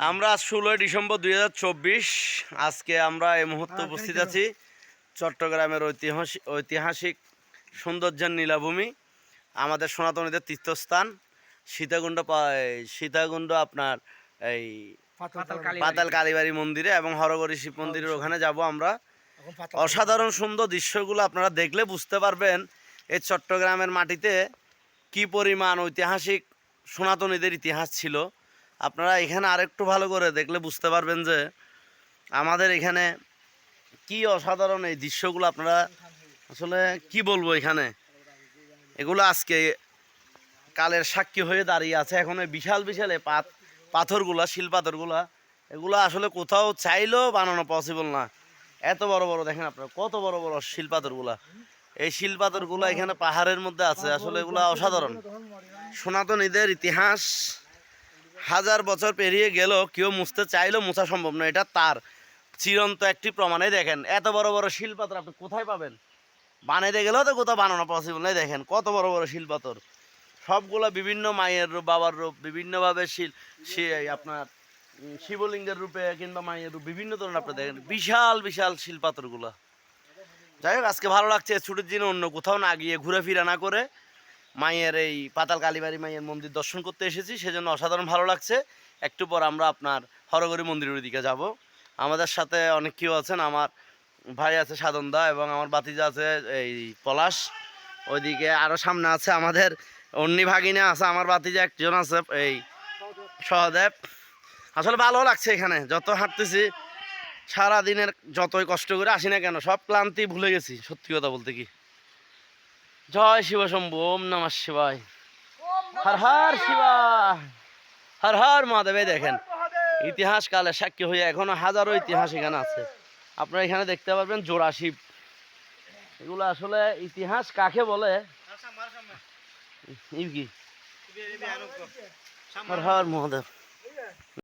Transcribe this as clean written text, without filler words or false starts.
আমরা 16 ডিসেম্বর 2024 আজকে আমরা এই মুহূর্তে উপস্থিত আছি চট্টগ্রামের ঐতিহাসিক সৌন্দর্যের নীলাভূমি, আমাদের সনাতনীদের তীর্থস্থান সীতাকুণ্ড আপনার এই পাতাল কালীবাড়ি মন্দিরে এবং হরগরি শিব মন্দিরের ওখানে যাব আমরা। অসাধারণ সুন্দর দৃশ্যগুলো আপনারা দেখলে বুঝতে পারবেন এই চট্টগ্রামের মাটিতে কি পরিমাণ ঐতিহাসিক সনাতনীদের ইতিহাস ছিল। আপনারা এখানে আরেকটু ভালো করে দেখলে বুঝতে পারবেন যে আমাদের এখানে কি অসাধারণ এই দৃশ্যগুলো। আপনারা আসলে কি বলবো, এখানে এগুলো আজকে কালের সাক্ষী হয়ে দাঁড়িয়ে আছে। এখন এই বিশাল বিশাল পাথরগুলা, শিল পাথরগুলা, এগুলো আসলে কোথাও চাইলেও বানানো পসিবল না। এত বড় বড় দেখেন আপনারা, কত বড় বড় শিল পাথরগুলা। এই শিল পাথরগুলো এখানে পাহাড়ের মধ্যে আছে। আসলে এগুলো অসাধারণ। সনাতনীদের ইতিহাস হাজার বছর পেরিয়ে গেল, কেউ মুছতে চাইলেও মোছা সম্ভব না। এটা তার চিরন্ত একটি প্রমাণে। দেখেন এত বড় বড় শিল পাথর আপনি কোথায় পাবেন? বানাইতে গেলেও তো কোথাও বানানো পসিবল নেই। দেখেন কত বড় বড় শিল পাথর, সবগুলো বিভিন্ন মায়ের রূপ, বাবার রূপ, বিভিন্নভাবে আপনার শিবলিঙ্গের রূপে কিংবা মায়ের রূপ, বিভিন্ন ধরনের আপনি দেখেন বিশাল বিশাল শিল পাথরগুলো। যাই হোক, আজকে ভালো লাগছে ছুটির দিনে অন্য কোথাও না গিয়ে, ঘুরে ফিরা না করে মায়ের এই পাতাল কালীবাড়ি মায়ের মন্দির দর্শন করতে এসেছি, সেজন্য অসাধারণ ভালো লাগছে। একটু পর আমরা আপনার হরগরি মন্দিরের দিকে যাব। আমাদের সাথে অনেক কেউ আছেন, আমার ভাই আছে সাধনদা এবং আমার বাতিজা আছে এই পলাশ। ওইদিকে আরও সামনে আছে আমাদের অন্যি ভাগিনা আছে, আমার বাতিজা একজন আছে এই সহদেব। আসলে ভালো লাগছে এখানে যত হাঁটতেছি। সারাদিনের যতই কষ্ট করে আসি না কেন, সব ক্লান্তি ভুলে গেছি সত্যি কথা বলতে। কি জয় শিব শম্ভু, ওম নমঃ শিবায়, হর হর শিবা, হর হর মহাদেব। দেখেন ইতিহাস কালে সাক্ষী হয়ে এখনো হাজারো ইতিহাস এখানে আছে। আপনারা এখানে দেখতে পারবেন জোড়া শিব। এগুলো আসলে ইতিহাস কাকে বলে, হর হর মহাদেব।